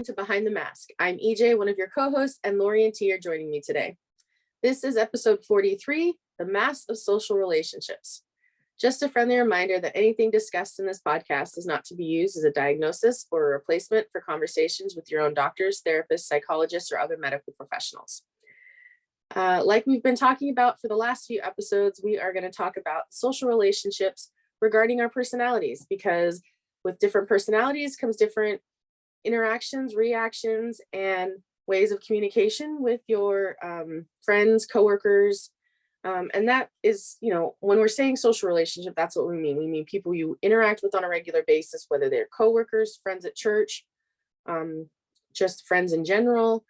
to Behind the Mask. I'm EJ, one of your co-hosts, and Lori and T are joining me today. This is episode 43, The Mask of Social Relationships. Just a friendly reminder that anything discussed in this podcast is not to be used as a diagnosis or a replacement for conversations with your own doctors, therapists, psychologists, or other medical professionals. Like we've been talking about for the last few episodes, we are going to talk about social relationships regarding our personalities, because with different personalities comes different interactions, reactions, and ways of communication with your friends, coworkers. And that is, when we're saying social relationship, that's what we mean. We mean people you interact with on a regular basis, whether they're coworkers, friends at church, just friends in general,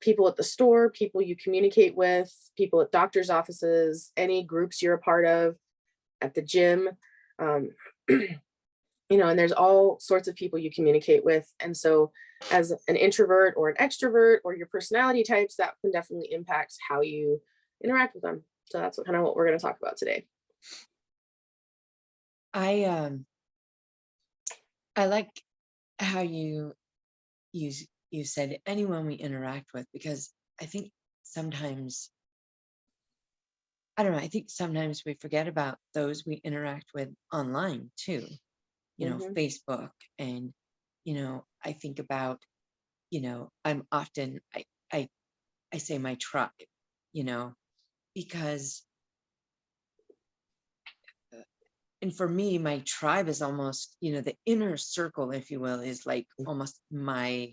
people at the store, people you communicate with, people at doctor's offices, any groups you're a part of, at the gym, and there's all sorts of people you communicate with. And so as an introvert or an extrovert or your personality types, that can definitely impact how you interact with them. So that's what we're going to talk about today. I like how you said anyone we interact with, because I think sometimes, I don't know, I think sometimes we forget about those we interact with online too, Facebook. And, I think about, I'm often, I say my tribe, because, and for me, my tribe is almost, the inner circle, if you will, is like almost my,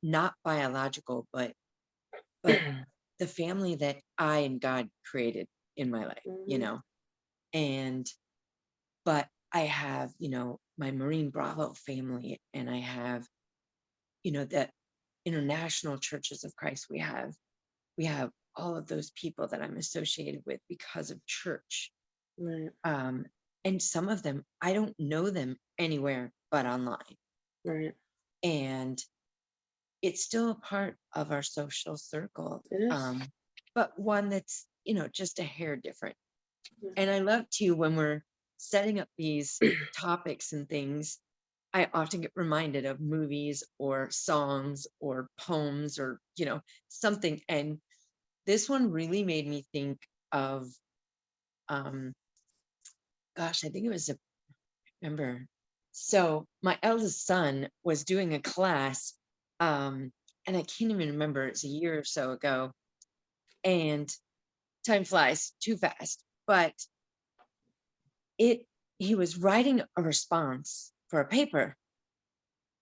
not biological, but the family that I and God created in my life, but I have, my Marine Bravo family, and I have, the international churches of Christ. We have all of those people that I'm associated with because of church. Right. And some of them, I don't know them anywhere but online. Right. And it's still a part of our social circle, It is. but one that's, just a hair different. Yeah. And I love to, when we're setting up these topics and things, I often get reminded of movies or songs or poems or, something. And this one really made me think of, I think it was remember. So my eldest son was doing a class, and I can't even remember, it's a year or so ago, and time flies too fast, but he was writing a response for a paper,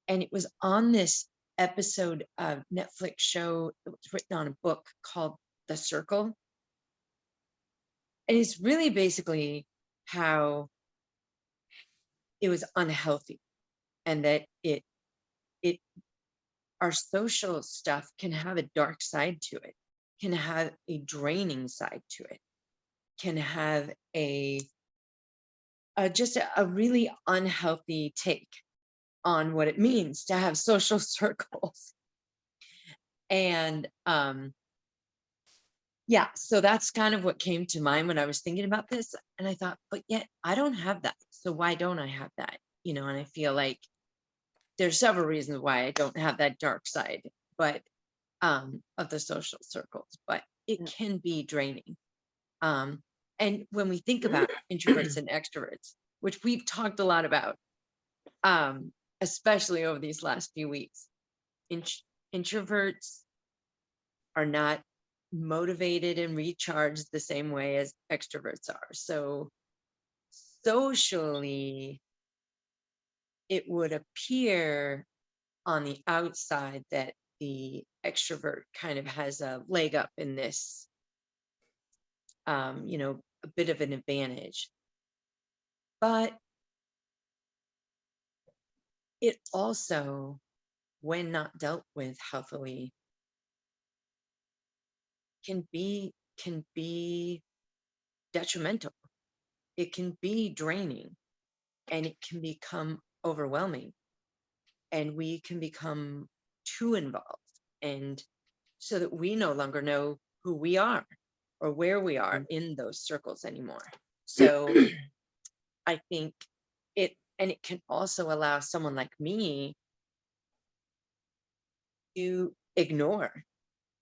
and it was on this episode of Netflix show that was written on a book called The Circle. And it's really basically how it was unhealthy, and that it our social stuff can have a dark side to it, can have a draining side to it, can have just a really unhealthy take on what it means to have social circles. And so that's kind of what came to mind when I was thinking about this. And I thought, but yet I don't have that. So why don't I have that? And I feel like there's several reasons why I don't have that dark side, but of the social circles, but it can be draining. And when we think about introverts and extroverts, which we've talked a lot about, especially over these last few weeks, introverts are not motivated and recharged the same way as extroverts are. So socially, it would appear on the outside that the extrovert kind of has a leg up in this, a bit of an advantage. But it also, when not dealt with healthily, can be detrimental. It can be draining, and it can become overwhelming, and we can become too involved, and so that we no longer know who we are or where we are in those circles anymore. So I think it can also allow someone like me to ignore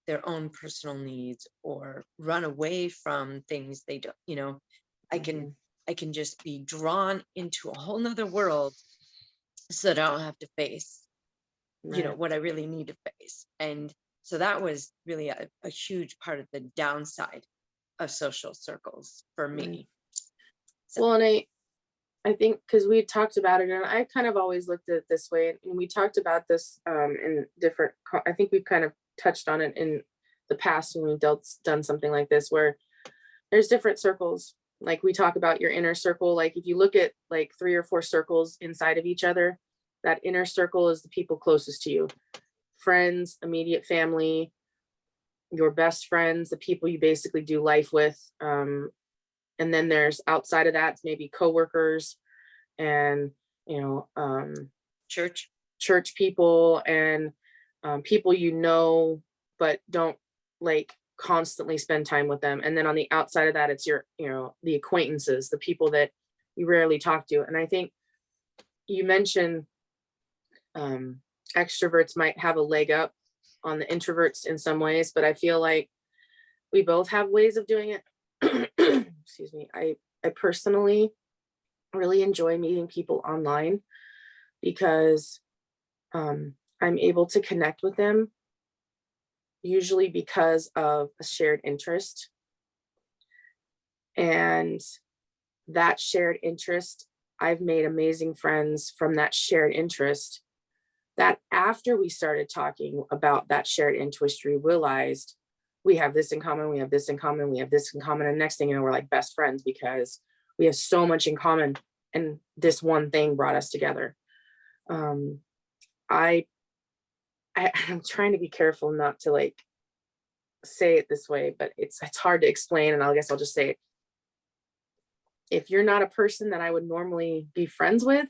their own personal needs or run away from things they don't, I can Mhm. I can just be drawn into a whole nother world so that I don't have to face, Right. what I really need to face. And so that was really a huge part of the downside of social circles for Right. me. So Well, and I think because we talked about it, and I kind of always looked at it this way, and we talked about this in different. I think we've kind of touched on it in the past when we've done something like this, where there's different circles. Like we talk about your inner circle. Like if you look at like 3 or 4 circles inside of each other, that inner circle is the people closest to you, friends, immediate family, your best friends, the people you basically do life with. And then there's outside of that, maybe coworkers and you know church. church people and people but don't like constantly spend time with them. And then on the outside of that, it's your the acquaintances, the people that you rarely talk to. And I think you mentioned um, extroverts might have a leg up on the introverts in some ways, but I feel like we both have ways of doing it. Excuse me. I personally really enjoy meeting people online because I'm able to connect with them, usually because of a shared interest. And that shared interest, I've made amazing friends from that shared interest. That after we started talking about that shared interest, we realized we have this in common, we have this in common, we have this in common. And next thing you know, we're like best friends because we have so much in common. And this one thing brought us together. Um, I I'm trying to be careful not to like say it this way, but it's hard to explain, and I guess I'll just say it. If you're not a person that I would normally be friends with,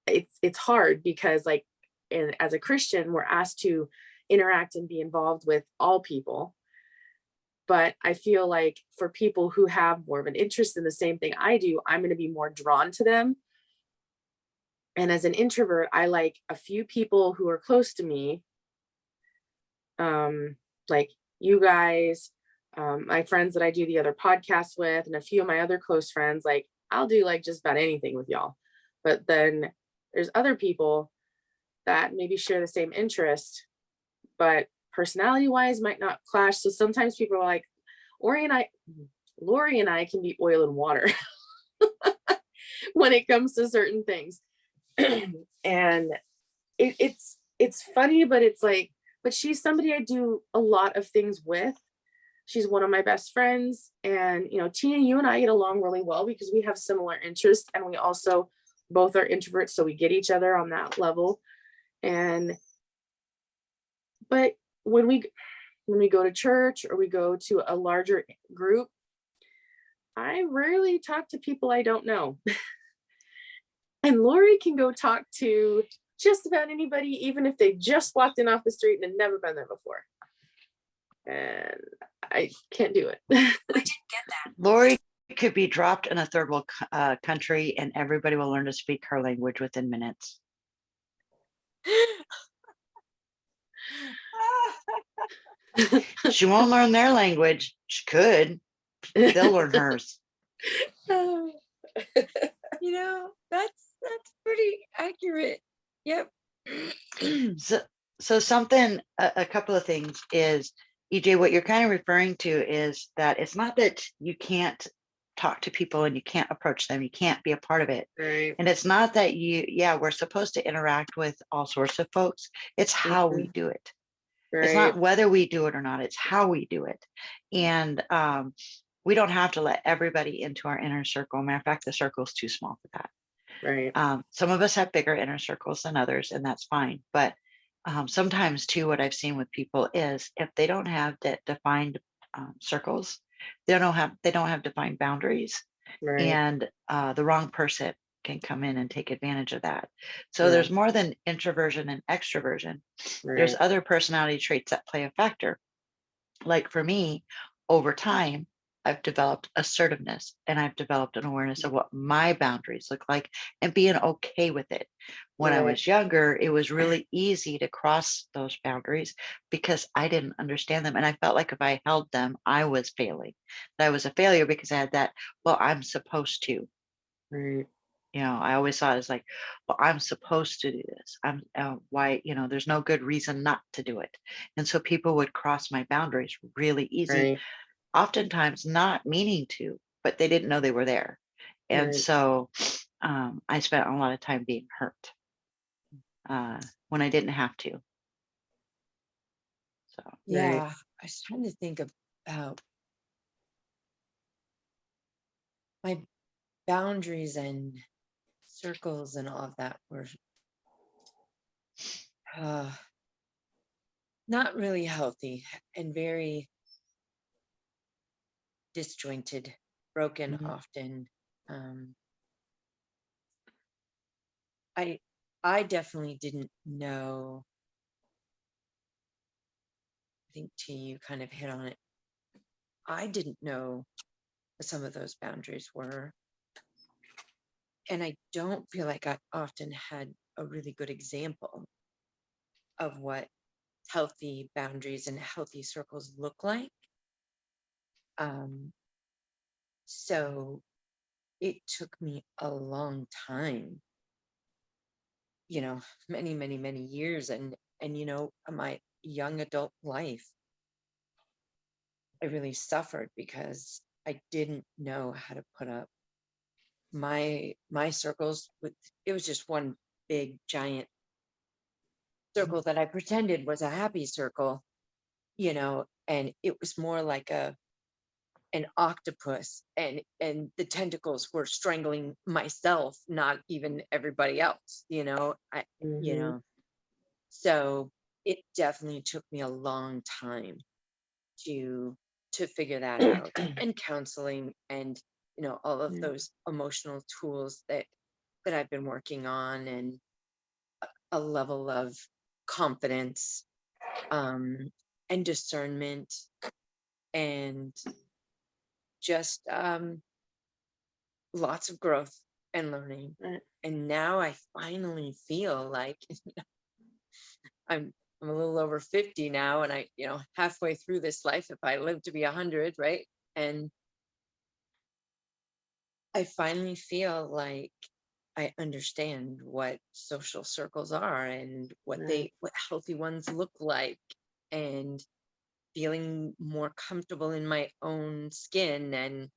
it's hard because like as a Christian, we're asked to interact and be involved with all people. But I feel like for people who have more of an interest in the same thing I do, I'm going to be more drawn to them. And as an introvert, I like a few people who are close to me, like you guys, my friends that I do the other podcasts with, and a few of my other close friends. Like I'll do like just about anything with y'all. But then there's other people that maybe share the same interest, but personality wise might not clash. So sometimes people are like, Ori and I, Lori and I can be oil and water when it comes to certain things. And it's funny, but it's like, but she's somebody I do a lot of things with. She's one of my best friends. And, Tina, you and I get along really well because we have similar interests and we also both are introverts. So we get each other on that level. And, but when we go to church or we go to a larger group, I rarely talk to people I don't know. And Lori can go talk to just about anybody, even if they just walked in off the street and had never been there before. And I can't do it. I didn't get that. Lori could be dropped in a third world country and everybody will learn to speak her language within minutes. She won't learn their language. She could. They'll learn hers. That's pretty accurate. Yep. So something, a couple of things is, EJ, what you're kind of referring to is that it's not that you can't talk to people and you can't approach them, you can't be a part of it. Right. And it's not that we're supposed to interact with all sorts of folks. It's how we do it. Right. It's not whether we do it or not, it's how we do it. And we don't have to let everybody into our inner circle. Matter of fact, the circle is too small for that. Right. Some of us have bigger inner circles than others, and that's fine. But sometimes too, what I've seen with people is if they don't have that defined circles, they don't have defined boundaries, Right. and the wrong person can come in and take advantage of that. So Yeah. there's more than introversion and extroversion. Right. There's other personality traits that play a factor. Like for me, over time, I've developed assertiveness, and I've developed an awareness of what my boundaries look like and being okay with it. When I Right. was younger, it was really easy to cross those boundaries because I didn't understand them. And I felt like if I held them, I was failing. That I was a failure because I had that, well, I'm supposed to. Right. I always saw it as like, well, I'm supposed to do this. Why, there's no good reason not to do it. And so people would cross my boundaries really easy, Right. oftentimes not meaning to, but they didn't know they were there. And Right. so I spent a lot of time being hurt when I didn't have to. So, Right. Yeah, I was trying to think about my boundaries and circles and all of that were uh, not really healthy and very disjointed, broken Mhm. often. Um, I I definitely didn't know. I think T, you kind of hit on it. I didn't know what some of those boundaries were, and I don't feel like I often had a really good example of what healthy boundaries and healthy circles look like. Um, so it took me a long time, many, many, many years, and my young adult life, I really suffered because I didn't know how to put up my circles with. It was just one big giant circle that I pretended was a happy circle, and it was more like an octopus, and the tentacles were strangling myself, not even everybody else, I you Mhm. know so it definitely took me a long time to figure that out, and counseling, and all of Right. those emotional tools that I've been working on, and a level of confidence, um and discernment, and just lots of growth and learning. Right. And now I finally feel like I'm I'm a little over 50 now, and I, halfway through this life if I live to be 100, right? And I finally feel like I understand what social circles are, and Right. what healthy ones look like, and feeling more comfortable in my own skin and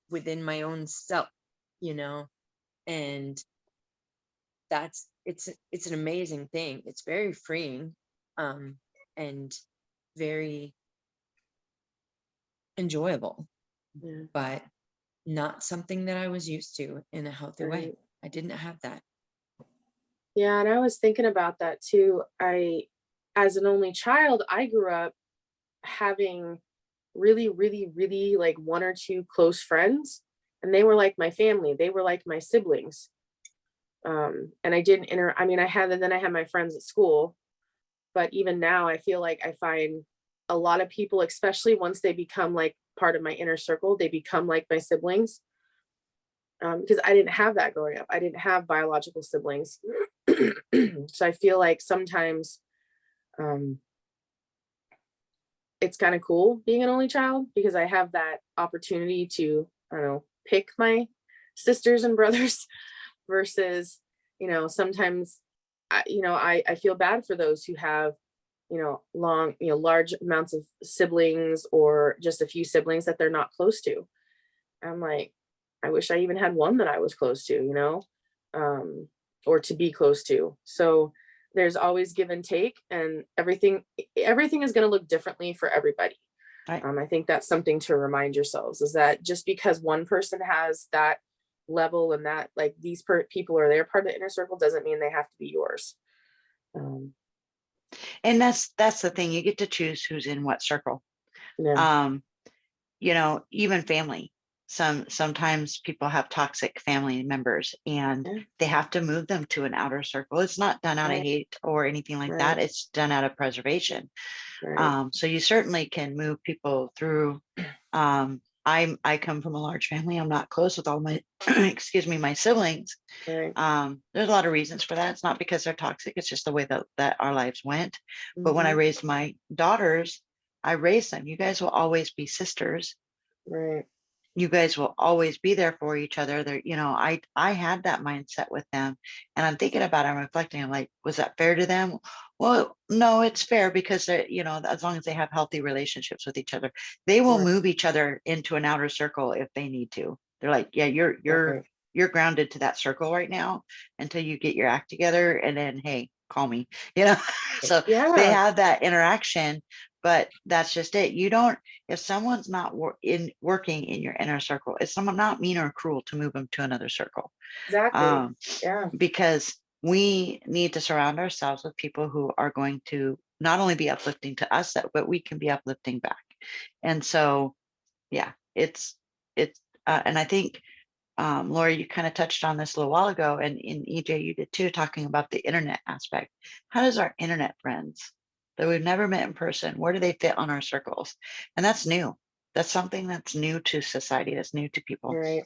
within my own self, you know? And it's an amazing thing. It's very freeing, um, and very enjoyable, Yeah. but not something that I was used to in a healthy way. Right. I didn't have that. Yeah, and I was thinking about that too. As an only child, I grew up having really, really, really like one or two close friends, and they were like my family. They were like my siblings. And I didn't I mean, then I had my friends at school, but even now I feel like I find a lot of people, especially once they become like part of my inner circle, they become like my siblings. Because I didn't have that growing up. I didn't have biological siblings. So I feel like sometimes um, it's kind of cool being an only child because I have that opportunity to, I don't know, pick my sisters and brothers versus, sometimes, I feel bad for those who have, large amounts of siblings or just a few siblings that they're not close to. I'm like, I wish I even had one that I was close to, um, or to be close to. So there's always give and take, and everything is going to look differently for everybody. right. I think that's something to remind yourselves is that just because one person has that level and that like people are their part of the inner circle doesn't mean they have to be yours. Um, And that's the thing. You get to choose who's in what circle. yeah. Um, even family. Sometimes people have toxic family members and Yeah. they have to move them to an outer circle. It's not done out of Right. hate or anything like that. Right. It's done out of preservation. Right. So you certainly can move people through. Um, I come from a large family. I'm not close with all my excuse me, my siblings. Right. There's a lot of reasons for that. It's not because they're toxic. It's just the way that our lives went. But when I Mhm. raised my daughters, I raised them. You guys will always be sisters. Right. You guys will always be there for each other. There, I had that mindset with them, and I'm thinking about it, I'm reflecting, I'm like, was that fair to them? Well, no, it's fair because they're, as long as they have healthy relationships with each other, they will Right. move each other into an outer circle if they need to. They're like, yeah, Right. you're grounded to that circle right now until you get your act together, and then hey, call me, you know. So they Yeah, have that interaction, but that's just it. You don't, if someone's not working in your inner circle, it's someone not mean or cruel to move them to another circle. exactly. um, Yeah. because we need to surround ourselves with people who are going to not only be uplifting to us, but we can be uplifting back. And so, yeah, and I think, Lori, you kind of touched on this a little while ago, and in EJ, you did too, talking about the internet aspect. How does our internet friends that we've never met in person, where do they fit on our circles? And that's new. That's something that's new to society, that's new to people. Right.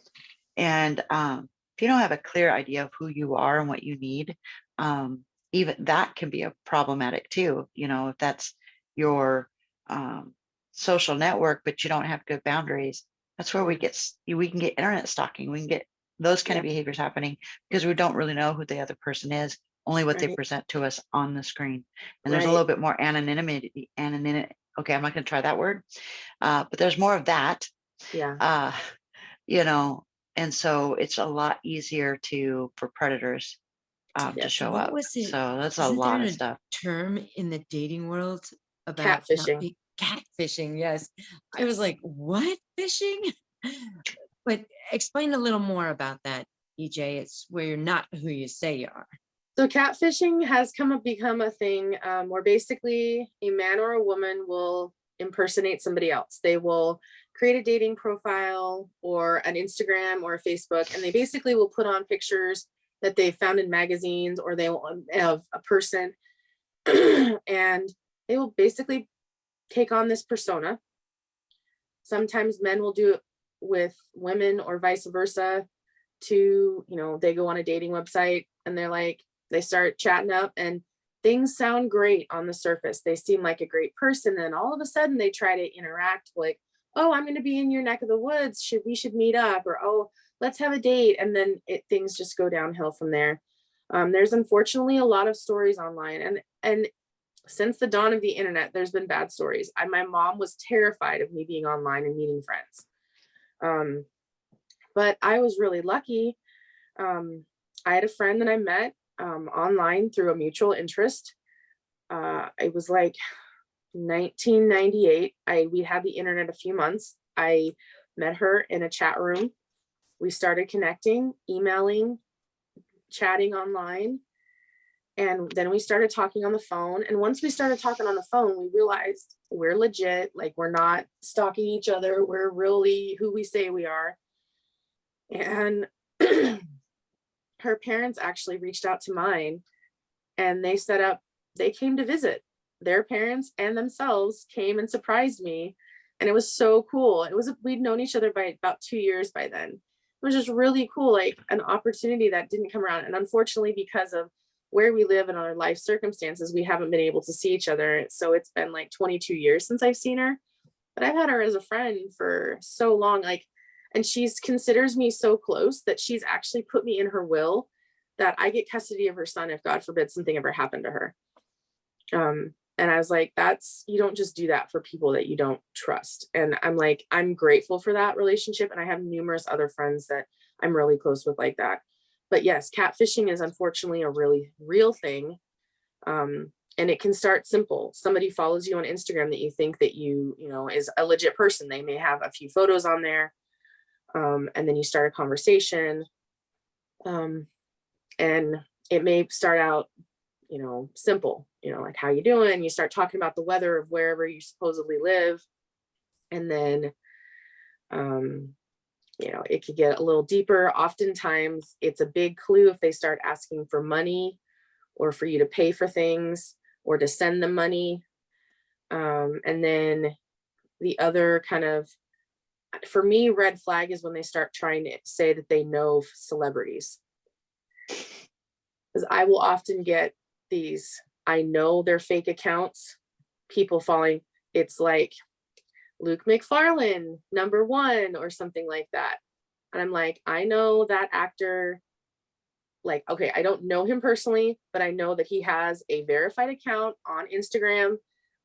And if you don't have a clear idea of who you are and what you need, um, even that can be a problematic too. If that's your um, social network, but you don't have good boundaries, that's where Yeah. we can get internet stalking. We can get those kind Yeah. of behaviors happening because we don't really know who the other person is, only what they Right. present to us on the screen. And there's a Right. little bit more anonymity. Okay, I'm not going to try that word, but there's more of that. Yeah. Uh, you know, and so it's a lot easier for predators to Yes. show What up. was it? So that's a Isn't there lot of a stuff. term in the dating world about not Catfishing. be catfishing? Yes. I was Yes. like, what fishing? But explain a little more about that, EJ. It's where you're not who you say you are. So catfishing has become a thing, where basically a man or a woman will impersonate somebody else. They will create a dating profile or an Instagram or a Facebook, and they basically will put on pictures that they found in magazines, or they will have a person, and they will basically take on this persona. Sometimes men will do it with women or vice versa. They go on a dating website and they start chatting up, and things sound great on the surface. They seem like a great person. And all of a sudden they try to interact, like, oh, I'm going to be in your neck of the woods. We should meet up, or, oh, let's have a date. And then things just go downhill from there. There's unfortunately a lot of stories online, and since the dawn of the internet, there's been bad stories. My mom was terrified of me being online and meeting friends. Um, but I was really lucky. I had a friend that I met online through a mutual interest. It was like 1998. We had the internet a few months. I met her in a chat room. We started connecting, emailing, chatting online, and then we started talking on the phone. And once we started talking on the phone, we realized we're legit. Like, we're not stalking each other. We're really who we say we are. And her parents actually reached out to mine, and they came to visit. Their parents and themselves came and surprised me. And it was so cool. We'd known each other by about 2 years by then. It was just really cool, like an opportunity that didn't come around. And unfortunately, because of where we live and our life circumstances, we haven't been able to see each other. So it's been like 22 years since I've seen her, but I've had her as a friend for so long. Like, and she's considers me so close that she's actually put me in her will that I get custody of her son if God forbid something ever happened to her. And I was like, you don't just do that for people that you don't trust. And I'm like, I'm grateful for that relationship. And I have numerous other friends that I'm really close with like that. But yes, catfishing is unfortunately a really real thing. And it can start simple. Somebody follows you on Instagram that you think that is a legit person. They may have a few photos on there. And then you start a conversation. And it may start out, simple, like, how you doing? You start talking about the weather of wherever you supposedly live. And then, it could get a little deeper. Oftentimes it's a big clue if they start asking for money or for you to pay for things or to send them money. And then the other kind of for me, red flag is when they start trying to say that they know celebrities. Because I will often get these, I know they're fake accounts, people falling, it's like Luke McFarlane, #1, or something like that. And I'm like, I know that actor. Like, okay, I don't know him personally, but I know that he has a verified account on Instagram.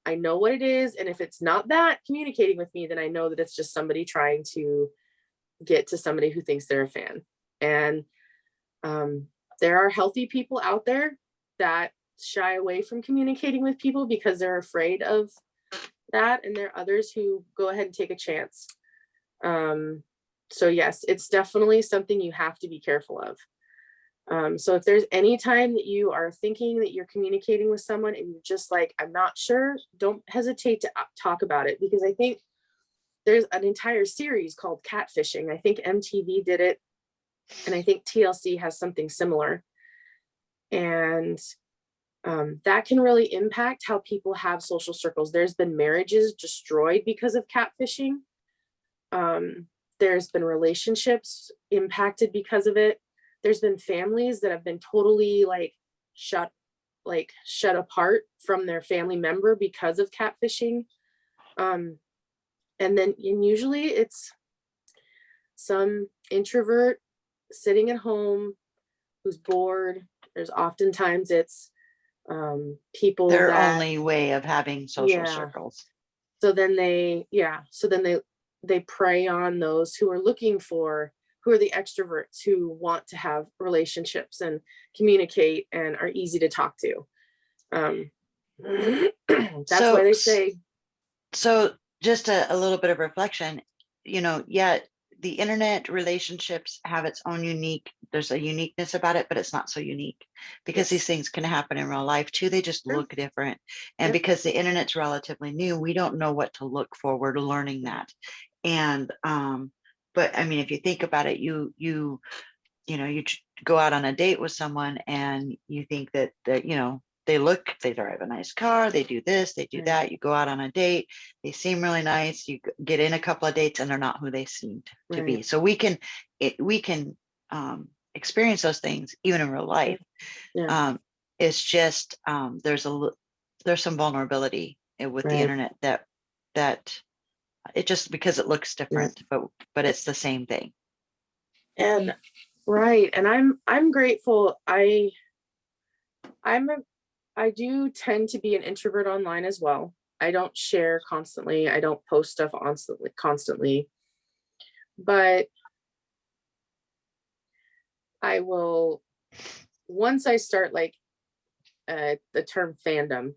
I know what it is. And if it's not that communicating with me, then I know that it's just somebody trying to get to somebody who thinks they're a fan. And there are healthy people out there that shy away from communicating with people because they're afraid of that. And there are others who go ahead and take a chance. So yes, it's definitely something you have to be careful of. So if there's any time that you are thinking that you're communicating with someone and you're just like, I'm not sure, don't hesitate to talk about it, because I think there's an entire series called Catfishing. I think MTV did it, and I think TLC has something similar. And that can really impact how people have social circles. There's been marriages destroyed because of catfishing. There's been relationships impacted because of it. There's been families that have been totally shut apart from their family member because of catfishing. And usually it's some introvert sitting at home who's bored. There's oftentimes it's people Their that, only way of having social circles. so then they prey on those who are who are the extroverts, who want to have relationships and communicate and are easy to talk to. That's why they say. So just a little bit of reflection, the internet relationships have its own there's a uniqueness about it, but it's not so unique because these things can happen in real life too. They just look different. And because the internet's relatively new, we don't know what to look for. We're learning that. And, but I mean, if you think about it, you go out on a date with someone and you think that they drive a nice car, they do this, they do that. You go out on a date, they seem really nice. You get in a couple of dates and they're not who they seemed to be. So we can experience those things even in real life. It's just there's some vulnerability with the internet that it just, because it looks different, but it's the same thing. And and I'm grateful. I do tend to be an introvert online as well. I don't share constantly. I don't post stuff constantly, but I will, once I start the term fandom,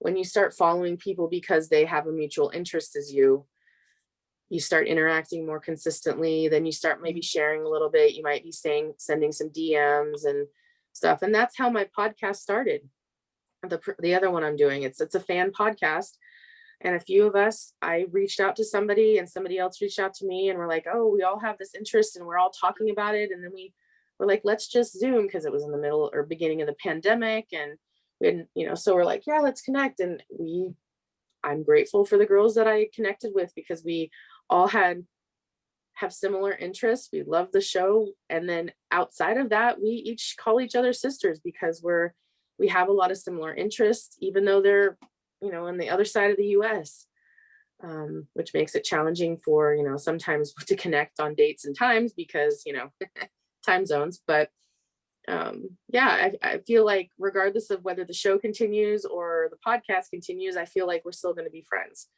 when you start following people because they have a mutual interest as you start interacting more consistently. Then you start maybe sharing a little bit. You might be sending some DMs and stuff. And that's how my podcast started. The other one I'm doing, it's a fan podcast. And a few of us, I reached out to somebody and somebody else reached out to me, and we're like, oh, we all have this interest and we're all talking about it. And then we were like, let's just Zoom, because it was in the middle or beginning of the pandemic. And we didn't, so we're like, yeah, let's connect. And I'm grateful for the girls that I connected with, because we all have similar interests. We love the show. And then outside of that, we each call each other sisters, because we have a lot of similar interests, even though they're, on the other side of the US, which makes it challenging for, sometimes to connect on dates and times because, time zones. But I feel like regardless of whether the show continues or the podcast continues, I feel like we're still going to be friends.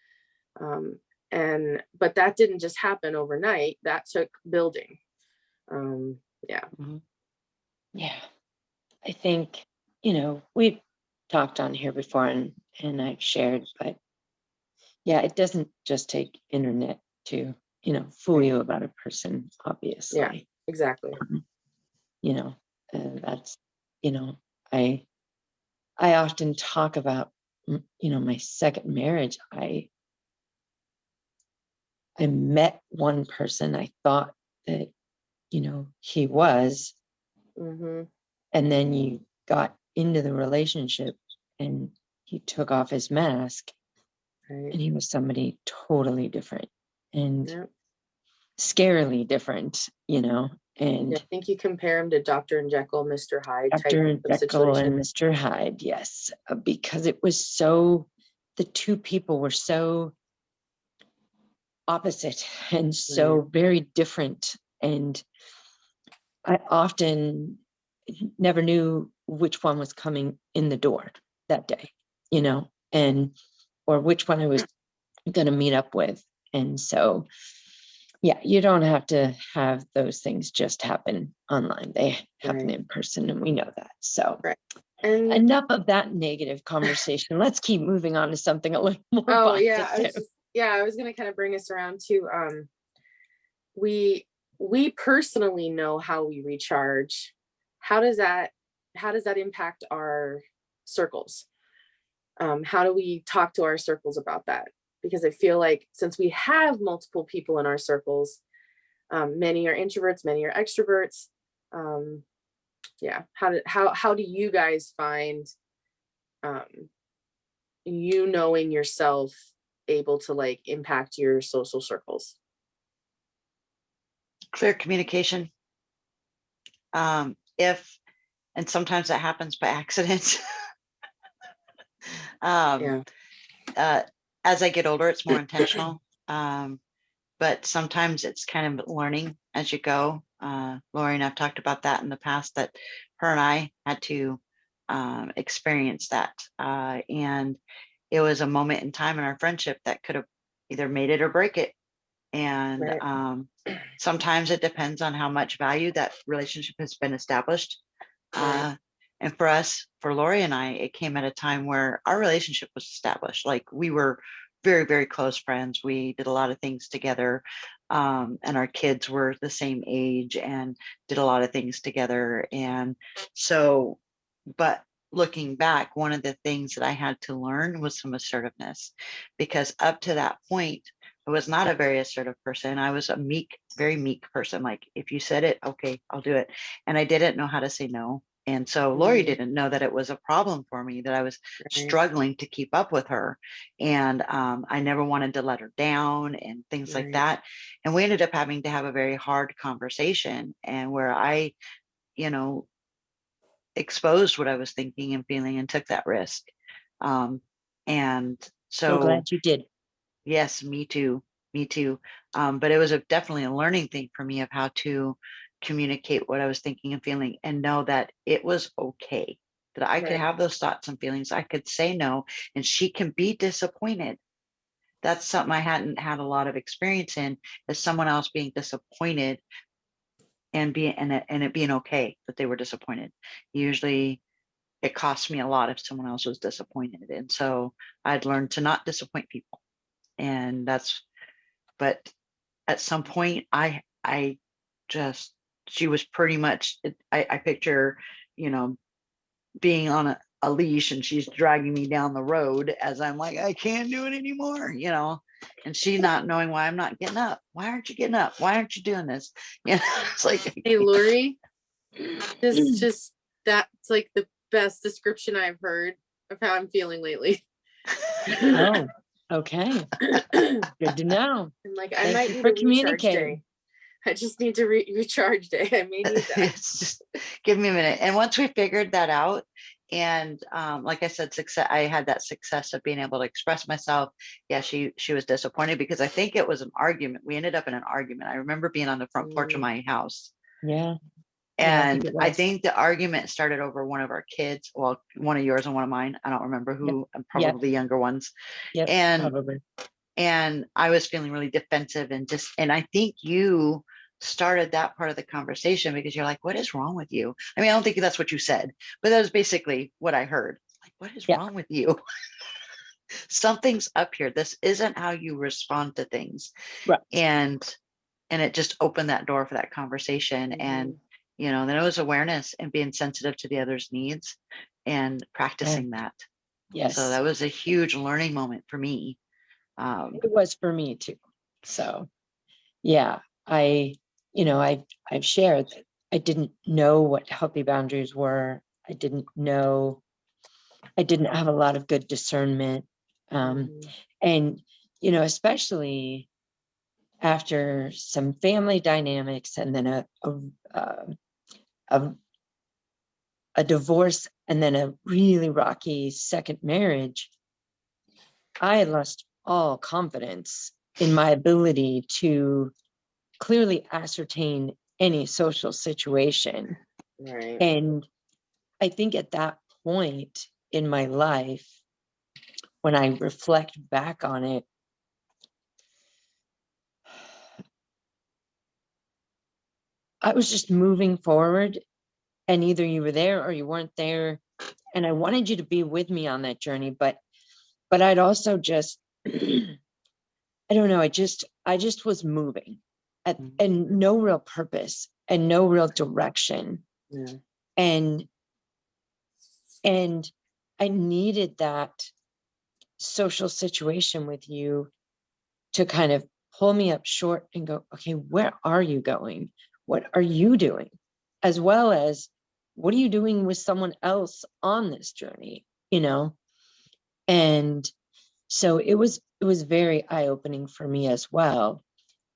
But that didn't just happen overnight. That took building. Yeah. I think, we've talked on here before and I've shared, but yeah, it doesn't just take internet to, fool you about a person, obviously. Yeah, exactly. That's, I often talk about, my second marriage. I met one person I thought that, he was, Mm-hmm. and then you got into the relationship and he took off his mask and he was somebody totally different. And scarily different, and Yeah, I think you compare him to Dr. and Jekyll, Mr. Hyde type Dr. of Jekyll situation. and Mr. Hyde, yes, because it was the two people were so opposite and so very different. And I often never knew which one was coming in the door that day, and or which one I was going to meet up with. And so, yeah, you don't have to have those things just happen online. They happen Right. in person, and we know that. So Right. And enough of that negative conversation. Let's keep moving on to something a little more oh positive. I was gonna kind of bring us around to we personally know how we recharge. How does that impact our circles? How do we talk to our circles about that? Because I feel like since we have multiple people in our circles, many are introverts, many are extroverts. Yeah, how do you guys find you knowing yourself able to like impact your social circles? Clear communication. If and sometimes that happens by accident. um, Yeah. uh, as I get older, it's more intentional. But sometimes it's kind of learning as you go. Lori and I've talked about that in the past, that her and I had to experience that. And it was a moment in time in our friendship that could have either made it or break it. And Right. sometimes it depends on how much value that relationship has been established. Right. And for us, for Lori and I, it came at a time where our relationship was established. Like we were very, very close friends. We did a lot of things together. And our kids were the same age and did a lot of things together. And so, but looking back, one of the things that I had to learn was some assertiveness, because up to that point, I was not a very assertive person. I was a meek, very meek person. Like if you said it, okay, I'll do it. And I didn't know how to say no. And so Lori Mm, didn't know that it was a problem for me, that I was right. struggling to keep up with her. And I never wanted to let her down and things like Right. that. And we ended up having to have a very hard conversation, and where I, you know, exposed what I was thinking and feeling and took that risk. And So so, glad you did. yes, me too. Me too. But it was definitely a learning thing for me of how to communicate what I was thinking and feeling, and know that it was okay, that I could Right. have those thoughts and feelings. I could say no, and she can be disappointed. That's something I hadn't had a lot of experience in, is someone else being disappointed and it being okay that they were disappointed. Usually it cost me a lot if someone else was disappointed. And so I'd learned to not disappoint people. And but at some point I just, she was pretty much, I picture, you know, being on a leash and she's dragging me down the road as I'm like, I can't do it anymore, and she not knowing why I'm not getting up. Why aren't you getting up? Why aren't you doing this? It's like, Hey, Lori, just that's like the best description I've heard of how I'm feeling lately. Oh, okay. Good to know. I'm like, I Thank might you need for a recharge day. communicating. I just need to recharge day. I may need that. it's just, give me a minute. And once we figured that out, and like I said, success, I had that success of being able to express myself. Yeah, she was disappointed because I think it was an argument. We ended up in an argument. I remember being on the front porch of Mm, my house. Yeah. Yeah, I think And it I was. think the argument started over one of our kids. Well, one of yours and one of mine. I don't remember Yep. who, Yep. probably the younger ones. Yep. And Probably. I was feeling really defensive and I think you started that part of the conversation because you're like, what is wrong with you? I mean, I don't think that's what you said, but that was basically what I heard. Like, what is Yeah. wrong with you? Something's up here. This isn't how you respond to things. Right. And it just opened that door for that conversation. And, mhm. then it was awareness and being sensitive to the other's needs and Yeah. practicing that. So Yes. that was a huge learning moment for me. It was for me too. So yeah, I've shared that I didn't know what healthy boundaries were. I didn't have a lot of good discernment. Mhm. And, especially after some family dynamics and then a divorce and then a really rocky second marriage, I had lost all confidence in my ability to clearly ascertain any social situation. Right. And I think at that point in my life, when I reflect back on it, I was just moving forward, and either you were there or you weren't there. And I wanted you to be with me on that journey, but I'd also just, I don't know, I just was moving and no real purpose and no real direction. Yeah. And I needed that social situation with you to kind of pull me up short and go, okay, where are you going? What are you doing? As well as, what are you doing with someone else on this journey? And so it was very eye-opening for me as well.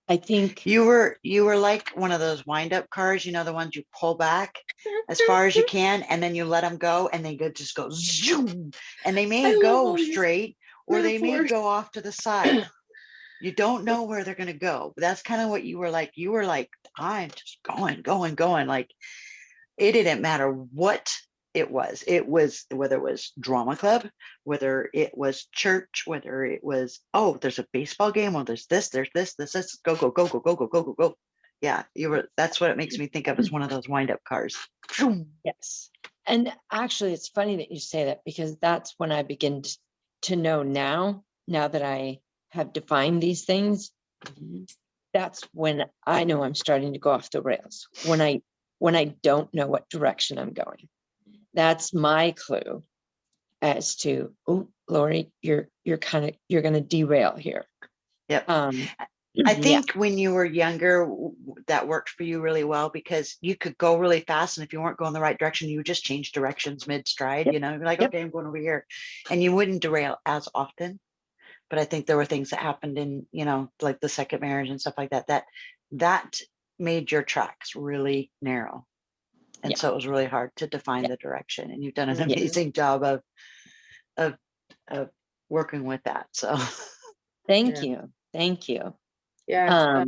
I think You were like one of those wind-up cars, the ones you pull back as far as you can, and then you let them go, and they just go zoom, and they may I love go all these straight, or they may metaphors. go off to the side. You don't know where they're going to go. But that's kind of what you were like. You were like, I'm just going. Like, it didn't matter what it was. It was whether it was drama club, whether it was church, whether it was, oh, there's a baseball game, or there's this, go, go, go, go, go, go, go, go, go. Yeah, that's what it makes me think of as one of those wind-up cars. yes. And actually, it's funny that you say that, because that's when I begin to know now that I have defined these things. That's when I know I'm starting to go off the rails. When I don't know what direction I'm going. That's my clue as to, oh, Lori, you're going to derail here. Yep. I Yeah. think when you were younger, that worked for you really well, because you could go really fast. And if you weren't going the right direction, you would just change directions mid-stride, Yep. you're like, Yep. okay, I'm going over here. And you wouldn't derail as often. But I think there were things that happened in, like the second marriage and stuff like that made your tracks really narrow. And Yeah. so it was really hard to define Yeah. the direction. And you've done an Mhm. amazing job of working with that. So Thank Yeah. you. Thank you. Yeah.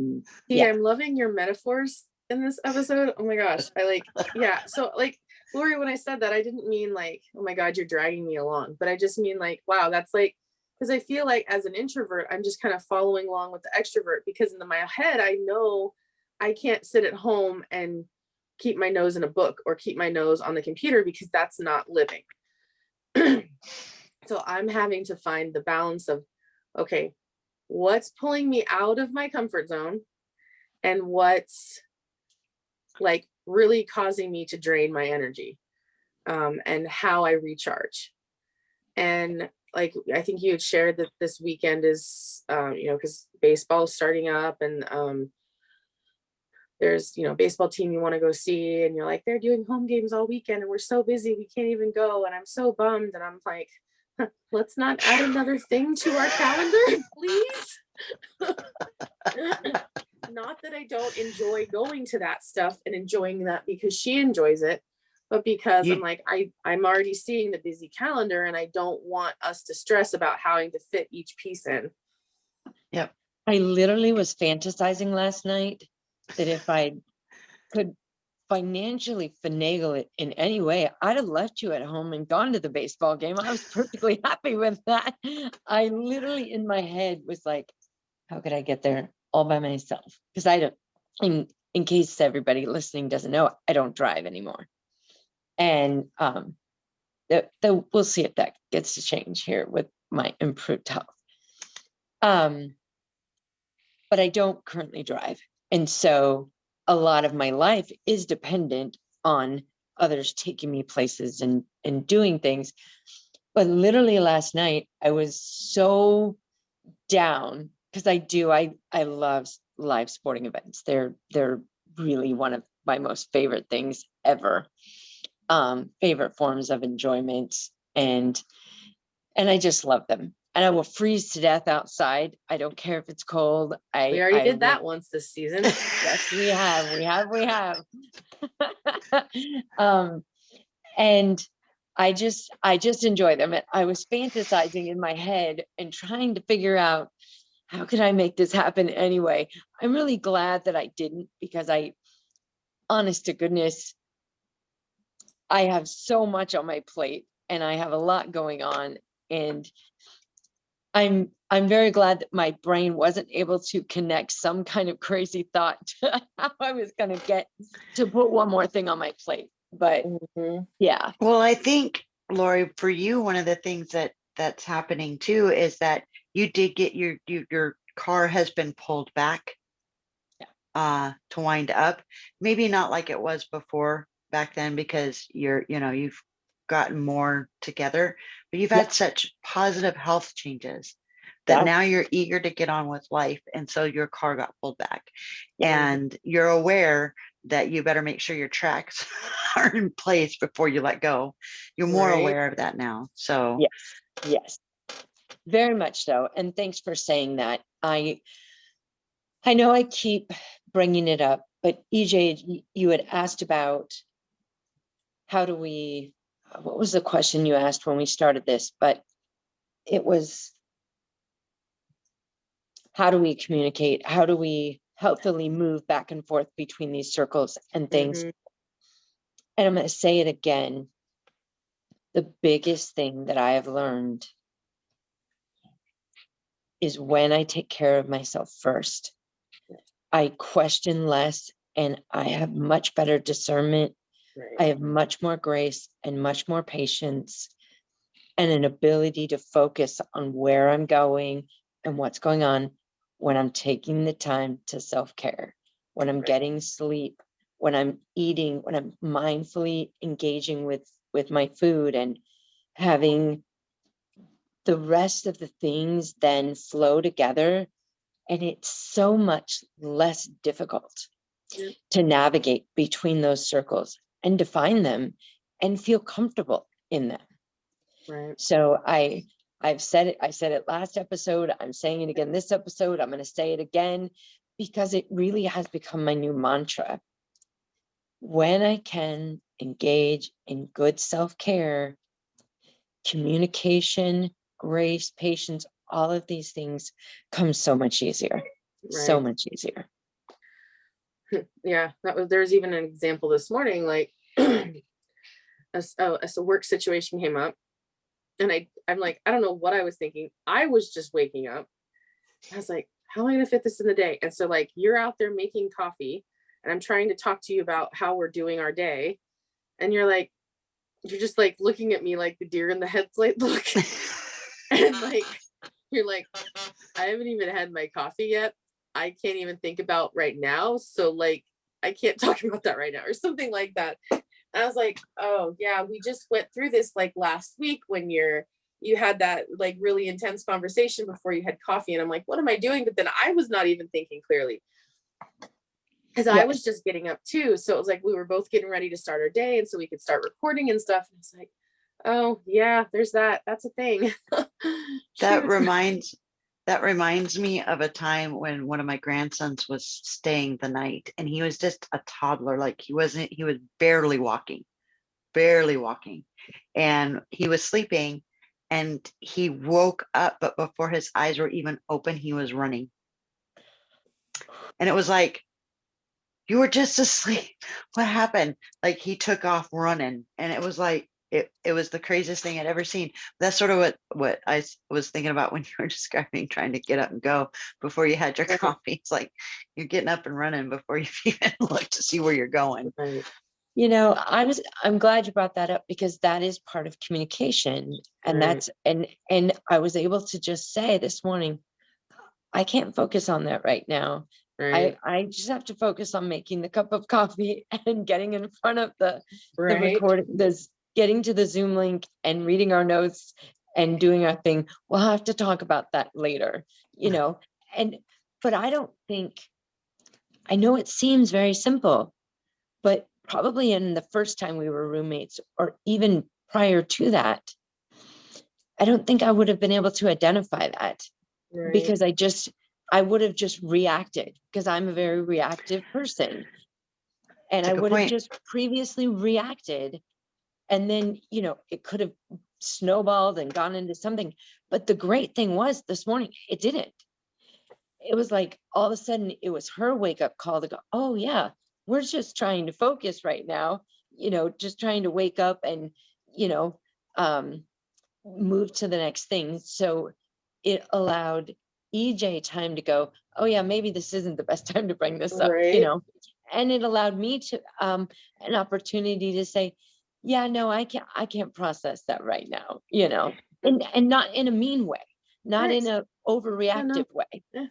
Yeah. I'm loving your metaphors in this episode. Oh my gosh. Yeah. So like, Lori, when I said that, I didn't mean like, oh my God, you're dragging me along, but I just mean like, wow, that's like, because I feel like as an introvert, I'm just kind of following along with the extrovert, because in my head, I know I can't sit at home and keep my nose in a book or keep my nose on the computer, because that's not living. So I'm having to find the balance of, okay, what's pulling me out of my comfort zone and what's like really causing me to drain my energy, and how I recharge. And like, I think you had shared that this weekend is, because baseball is starting up, and there's, baseball team you want to go see, and you're like, they're doing home games all weekend and we're so busy, we can't even go. And I'm so bummed. And I'm like, let's not add another thing to our calendar, please. Not that I don't enjoy going to that stuff and enjoying that because she enjoys it, but because I'm like, I'm already seeing the busy calendar, and I don't want us to stress about having to fit each piece in. Yep. I literally was fantasizing last night that if I could financially finagle it in any way, I'd have left you at home and gone to the baseball game. I was perfectly happy with that. I literally in my head was like, how could I get there all by myself? Because I don't, in case everybody listening doesn't know, I don't drive anymore. And we'll see if that gets to change here with my improved health. But I don't currently drive. And so a lot of my life is dependent on others taking me places and doing things. But literally last night, I was so down, because I love live sporting events. They're really one of my most favorite things ever. Favorite forms of enjoyment. And I just love them. and I will freeze to death outside. I don't care if it's cold. We already did that once this season. Yes, we have. And I just enjoy them. And I was fantasizing in my head and trying to figure out, how could I make this happen anyway? I'm really glad that I didn't, because honest to goodness, I have so much on my plate and I have a lot going on, and I'm very glad that my brain wasn't able to connect some kind of crazy thought to how I was going to get to put one more thing on my plate. But yeah. Well, I think, Lori, for you, one of the things that's happening too is that you did get your car has been pulled back to wind up. Maybe not like it was before back then, because you've gotten more together, but you've had such positive health changes that now you're eager to get on with life. And so your car got pulled back, and you're aware that you better make sure your tracks are in place before you let go. You're more aware of that now. So yes, very much so. And thanks for saying that. I know I keep bringing it up, but EJ, you had asked about what was the question you asked when we started this? But it was, how do we communicate? How do we healthily move back and forth between these circles and things? And I'm going to say it again. The biggest thing that I have learned is when I take care of myself first, I question less, and I have much better discernment. I have much more grace and much more patience, and an ability to focus on where I'm going and what's going on when I'm taking the time to self-care, when I'm getting sleep, when I'm eating, when I'm mindfully engaging with my food, and having the rest of the things then flow together. And it's so much less difficult to navigate between those circles and define them and feel comfortable in them. So I've said it, I said it last episode, I'm saying it again this episode, I'm going to say it again, because it really has become my new mantra. When I can engage in good self-care, communication, grace, patience, all of these things come so much easier. So much easier. Yeah, there's even an example this morning, like as a work situation came up, and I'm like, I don't know what I was thinking. I was just waking up. I was like, how am I gonna fit this in the day? And so like, you're out there making coffee, and I'm trying to talk to you about how we're doing our day, and you're just like looking at me like the deer in the headlight look. And like, you're like, I haven't even had my coffee yet. I can't even think about right now. So like, I can't talk about that right now, or something like that. And I was like, oh yeah, we just went through this like last week when you had that like really intense conversation before you had coffee. And I'm like, what am I doing? But then I was not even thinking clearly, because I was just getting up too. So it was like, we were both getting ready to start our day, and so we could start recording and stuff. And it's like, oh yeah, there's that. That's a thing. That reminds me of a time when one of my grandsons was staying the night, and he was just a toddler. Like he was barely walking. And he was sleeping, and he woke up, but before his eyes were even open, he was running. And it was like, you were just asleep. What happened? Like he took off running, and it was like, it was the craziest thing I'd ever seen. That's sort of what I was thinking about when you were describing trying to get up and go before you had your coffee. It's like you're getting up and running before you even look to see where you're going. You know, I'm glad you brought that up, because that is part of communication. And that's, and I was able to just say this morning, I can't focus on that right now. I just have to focus on making the cup of coffee and getting in front of the recording, getting to the Zoom link and reading our notes and doing our thing. We'll have to talk about that later, you know. But I don't think, I know it seems very simple, but probably in the first time we were roommates, or even prior to that, I don't think I would have been able to identify that Right. because I would have just reacted because I'm a very reactive person. And That's a I good would have point. just previously reacted. And then, it could have snowballed and gone into something. But the great thing was this morning, it didn't. It was like all of a sudden it was her wake up call to go, oh yeah, we're just trying to focus right now, just trying to wake up and, um, move to the next thing. So it allowed EJ time to go, oh yeah, maybe this isn't the best time to bring this up, Right. and it allowed me to an opportunity to say, yeah, no, I can't process that right now, and not in a mean way, not Right. in a overreactive way. Yeah.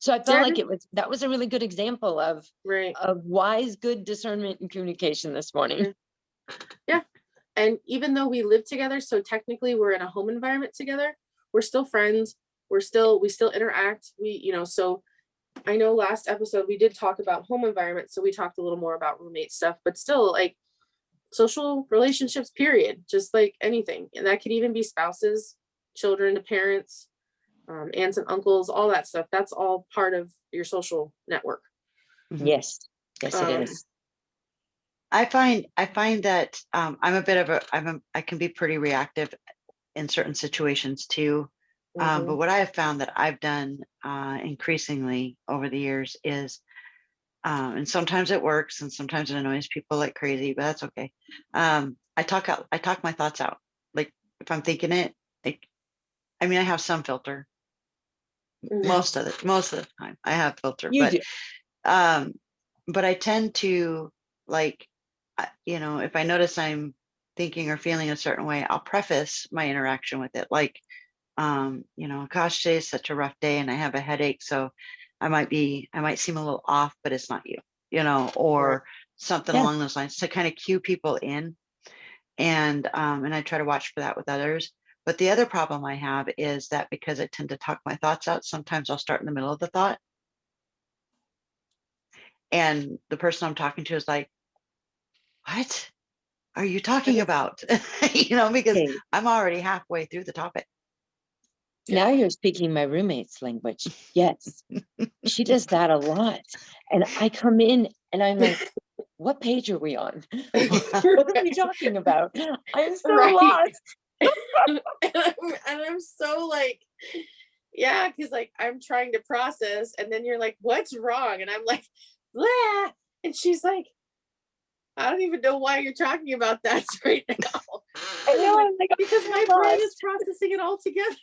So I See, felt like that was a really good example of right. wise, good discernment and communication this morning. Yeah. And even though we live together, so technically we're in a home environment together, we're still friends. We still interact. So I know last episode we did talk about home environment. So we talked a little more about roommate stuff, but still like social relationships, period, just like anything. And that could even be spouses, children to parents, aunts and uncles, all that stuff. That's all part of your social network. Mhm. Yes, it Um, is. I find that I can be pretty reactive in certain situations too. mhm. But what I have found that I've done increasingly over the years is, and sometimes it works, and sometimes it annoys people like crazy, but that's okay. I talk my thoughts out. Like if I'm thinking it, like, I mean, I have some filter most of the time. I have filter, You do. um, but I tend to like, if I notice I'm thinking or feeling a certain way, I'll preface my interaction with it. Like, gosh, today is such a rough day and I have a headache. So I might seem a little off, but it's not you, Right. or something Yeah. along those lines to kind of cue people in. And I try to watch for that with others. But the other problem I have is that because I tend to talk my thoughts out, sometimes I'll start in the middle of the thought. And the person I'm talking to is like, what are you talking about? Because Okay. I'm already halfway through the topic. Now you're speaking my roommate's language. Yes. She does that a lot. And I come in and I'm like, what page are we on? What are we talking about? I'm so Right. lost. and I'm so like, yeah, because like I'm trying to process, and then you're like, what's wrong? And I'm like, blah. And she's like, I don't even know why you're talking about that right now. I And I'm know. like, I'm like, because I'm my so brain is lost. processing it all together.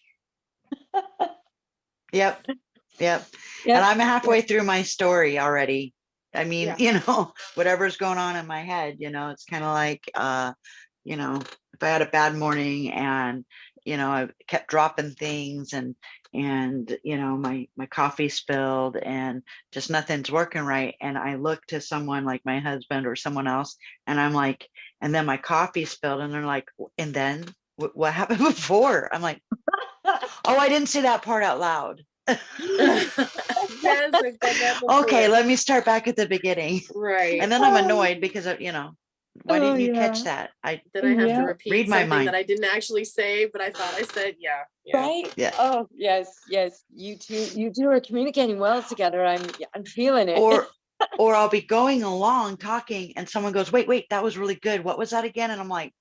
Yep. And Yep. I'm halfway through my story already. I mean, Yeah. whatever's going on in my head, it's kind of like, if I had a bad morning and, I kept dropping things and, my coffee spilled and just nothing's working right. And I look to someone like my husband or someone else and I'm like, and then my coffee spilled and they're like, and then what happened before? I'm like, oh, I didn't say that part out loud. Yes, I've done that before. Okay, let me start back at the beginning. Right. And then I'm annoyed because of, why didn't you catch that? Then I have to Yeah. repeat Read my something mind. that I didn't actually say, but I thought I said. Yeah. Right? Yeah. Oh, yes, yes. You two are communicating well together. I'm feeling it. Or I'll be going along talking and someone goes, wait, that was really good. What was that again? And I'm like,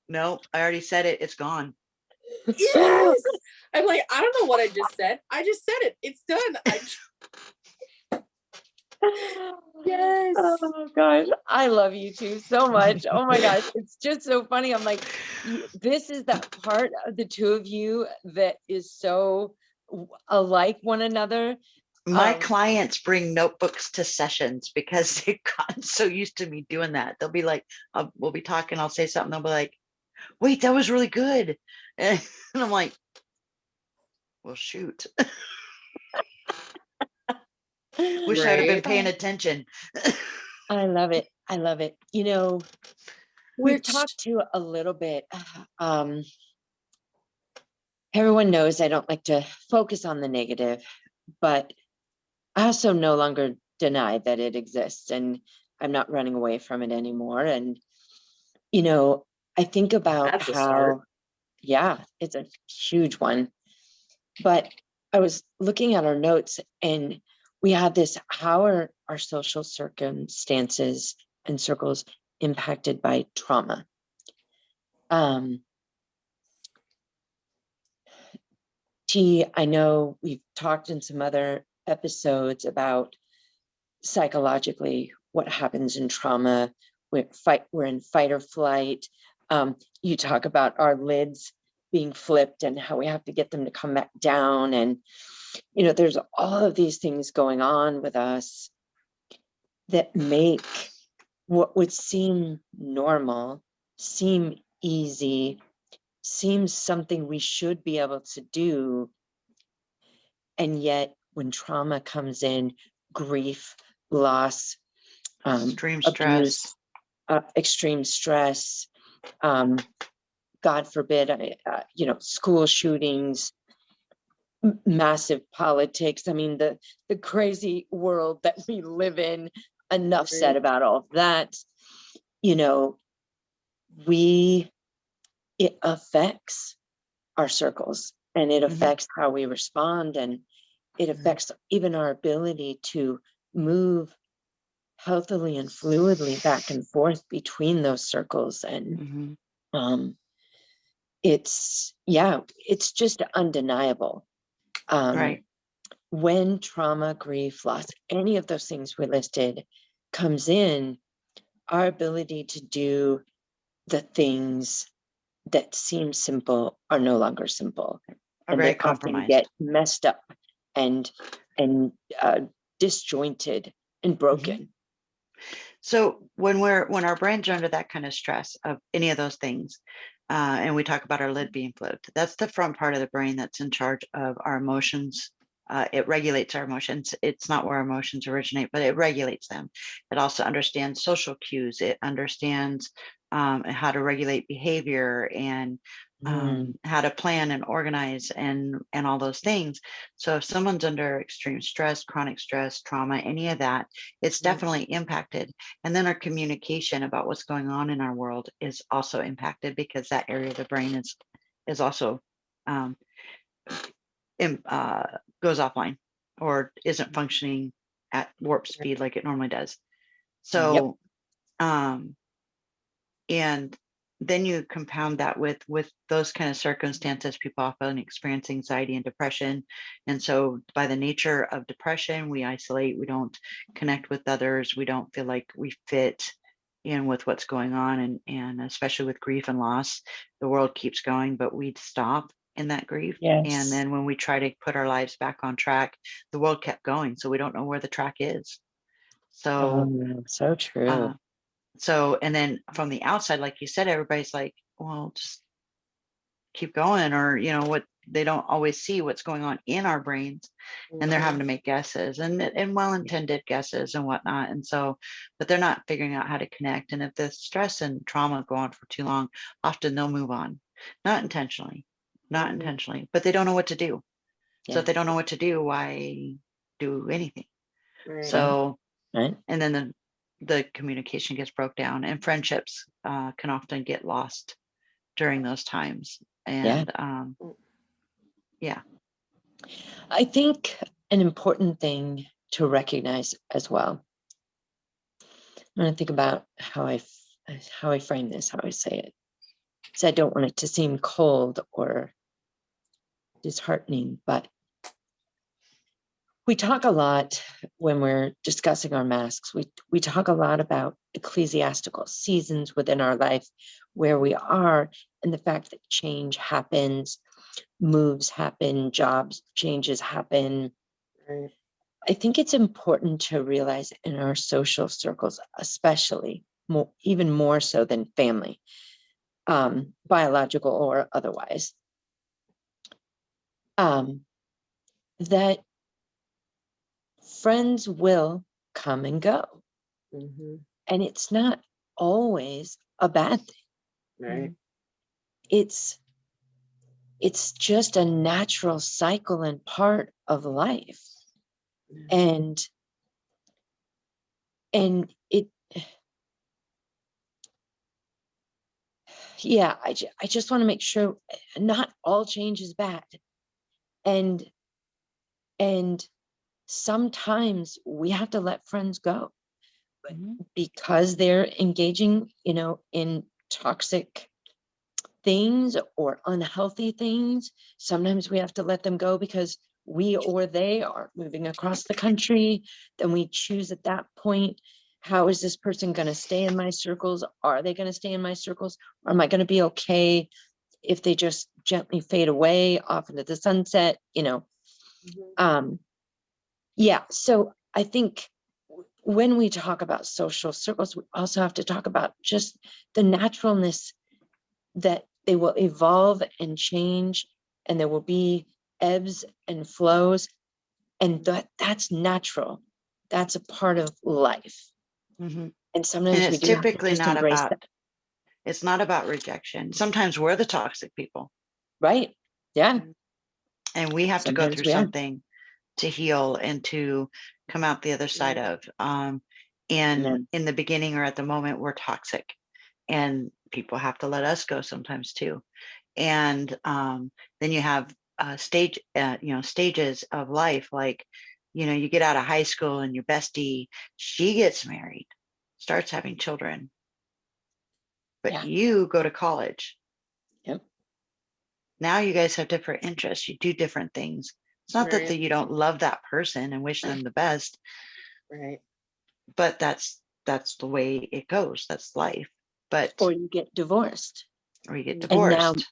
no, I already said it. It's gone. Yes. I'm like, I don't know what I just said. I just said it. It's done. Yes. Oh gosh, I love you two so much. Oh my gosh, it's just so funny. I'm like, this is that part of the two of you that is so alike one another. My clients bring notebooks to sessions because they've gotten so used to me doing that. They'll be like, we'll be talking, I'll say something, they'll be like, wait, that was really good. And I'm like, well, shoot. Wish I'd have been paying attention. I love it. I love it. We've talked to a little bit. Everyone knows I don't like to focus on the negative, but I also no longer deny that it exists and I'm not running away from it anymore. And, I think about That's a start. Yeah, it's a huge one. But I was looking at our notes and we had this, how are our social circumstances and circles impacted by trauma? I know we've talked in some other episodes about psychologically what happens in trauma. We're in fight or flight. You talk about our lids being flipped and how we have to get them to come back down. And, there's all of these things going on with us that make what would seem normal, seem easy, seems something we should be able to do. And yet when trauma comes in, grief, loss, Extreme abuse, stress. extreme stress, God forbid, school shootings, massive politics. I mean, the crazy world that we live in, enough said about all of that. It affects our circles and it affects how we respond, and it affects even our ability to move healthily and fluidly back and forth between those circles. And it's just undeniable. Right. When trauma, grief, loss, any of those things we listed comes in, our ability to do the things that seem simple are no longer simple, Are and very they often compromised. get messed up and disjointed and broken. So when our brains are under that kind of stress of any of those things, and we talk about our lid being flipped, that's the front part of the brain that's in charge of our emotions. It regulates our emotions. It's not where our emotions originate, but it regulates them. It also understands social cues. It understands how to regulate behavior and how to plan and organize and all those things. So if someone's under extreme stress, chronic stress, trauma, any of that, it's definitely impacted. And then our communication about what's going on in our world is also impacted, because that area of the brain is also goes offline or isn't functioning at warp speed like it normally does. So and then you compound that with those kind of circumstances, people often experience anxiety and depression. And so by the nature of depression, we isolate, we don't connect with others, we don't feel like we fit in with what's going on. And especially with grief and loss, the world keeps going, but we stop in that grief. And then when we try to put our lives back on track, the world kept going. So we don't know where the track is. So so true. So, and then from the outside, like you said, everybody's like, well, just keep going, or, what they don't always see what's going on in our brains, and they're having to make guesses and well-intended guesses and whatnot. And so, but they're not figuring out how to connect. And if the stress and trauma go on for too long, often they'll move on, not intentionally, but they don't know what to do. So if they don't know what to do, why do anything? So, and then the communication gets broke down, and friendships can often get lost during those times. And I think an important thing to recognize as well, I'm going to think about how I frame this, how I say it. So I don't want it to seem cold or disheartening, but we talk a lot when we're discussing our masks. We talk a lot about ecclesiastical seasons within our life, where we are, and the fact that change happens, moves happen, jobs changes happen. I think it's important to realize in our social circles, especially even more so than family, biological or otherwise, that friends will come and go. And it's not always a bad thing. It's just a natural cycle and part of life. And it yeah, I just want to make sure not all change is bad. And and sometimes we have to let friends go Mhm. because they're engaging, in toxic things or unhealthy things. Sometimes we have to let them go because we or they are moving across the country. Then we choose at that point, how is this person going to stay in my circles? Are they going to stay in my circles? Or am I going to be okay if they just gently fade away off into the sunset? Mhm. Yeah. So I think when we talk about social circles, we also have to talk about just the naturalness that they will evolve and change, and there will be ebbs and flows, and that's natural. That's a part of life. Mhm. And And sometimes we it's do have to typically just not embrace about, that, it's not about rejection. Sometimes we're the toxic people, right? Yeah, and we have to go sometimes through we are. something to heal and to come out the other side of. And And then, in the beginning or at the moment, we're toxic, and people have to let us go sometimes too. And then you have stages of life, like, you get out of high school and your bestie, she gets married, starts having children, but yeah, you go to college. yep, Now you guys have different interests, you do different things. It's not that, Right, you don't love that person and wish them the best, right. but that's the way it goes, that's life. But or you get divorced, or you get and now, divorced.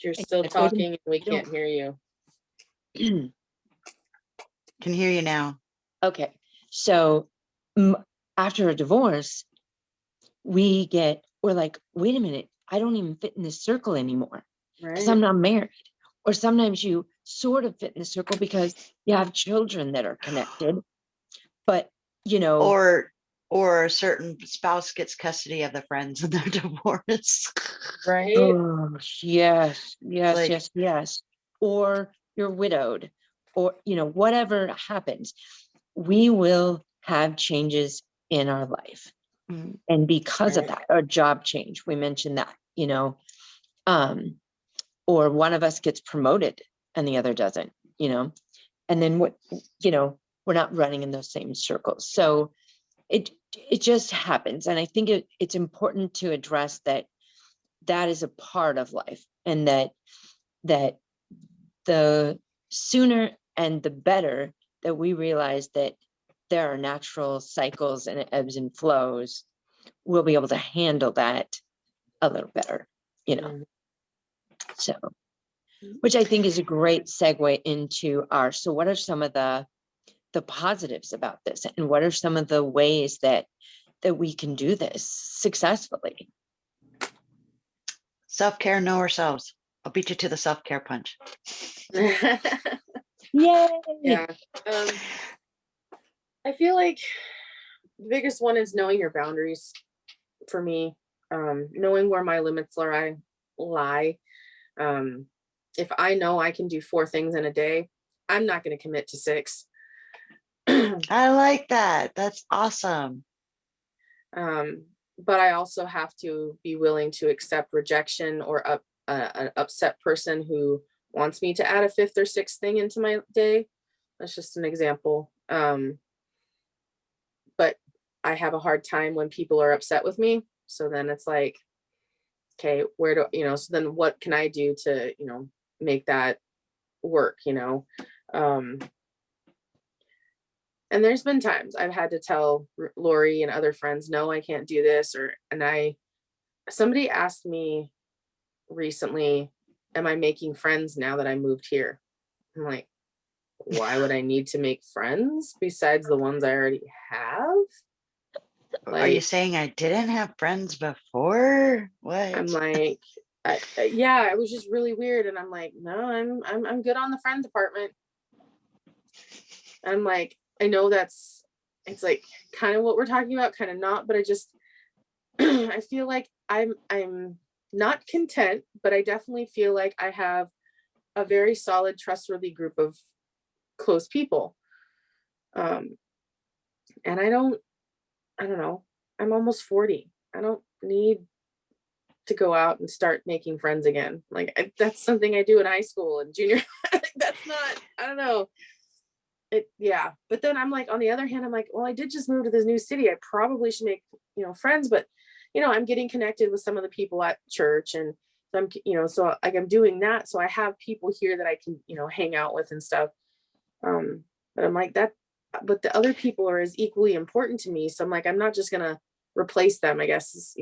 You're and still if they talking and we don't, can't hear you. Can hear you now. okay, so after a divorce, we're like, wait a minute, I don't even fit in this circle anymore because Right. I'm not married. Or sometimes you sort of fit in the circle because you have children that are connected, but you know, Or a certain spouse gets custody of the friends and they're divorced. Right. oh yes, yes, Like, yes, yes. Or you're widowed, or whatever happens, we will have changes in our life. mm, And because of Right. that, or job change, we mentioned that, um, or one of us gets promoted and the other doesn't, and then we're not running in those same circles. So it it just happens. And I think it's important to address that is a part of life, and that the sooner and the better that we realize that there are natural cycles and ebbs and flows, we'll be able to handle that a little better, Mhm. so which I think is a great segue into so what are some of the positives about this, and what are some of the ways that we can do this successfully? self-care, know ourselves. I'll beat you to the self-care punch. Yay! Yeah. Um, I feel like the biggest one is knowing your boundaries for me. Knowing where my limits lie. Um, if I know I can do 4 things in a day, I'm not going to commit to 6. I like that. That's awesome. um, but I also have to be willing to accept rejection or an upset person who wants me to add a 5th or 6th thing into my day. That's just an example. But I have a hard time when people are upset with me. So then it's like, okay, where do so then what can I do to, make that work, Um, and there's been times I've had to tell Lori and other friends, no, I can't do this, somebody asked me recently, am I making friends now that I moved here? I'm like, why would I need to make friends besides the ones I already have? Are you Like, saying I didn't have friends before? What? I'm like, yeah, it was just really weird. And I'm like, no, I'm good on the friend department. I'm like, I know it's like kind of what we're talking about, kind of not, but I just, I feel like I'm not content, but I definitely feel like I have a very solid, trustworthy group of close people. Um, And I don't know. I'm almost 40. I don't need to go out and start making friends again. Like that's something I do in high school and junior. Like, that's not, I don't know. Yeah. But then I'm like, on the other hand, I'm like, well, I did just move to this new city. I probably should make, friends, but I'm getting connected with some of the people at church, and so so like I'm doing that. So I have people here that I can, hang out with and stuff. But I'm like that, but the other people are as equally important to me. So I'm like, I'm not just gonna replace them, I guess,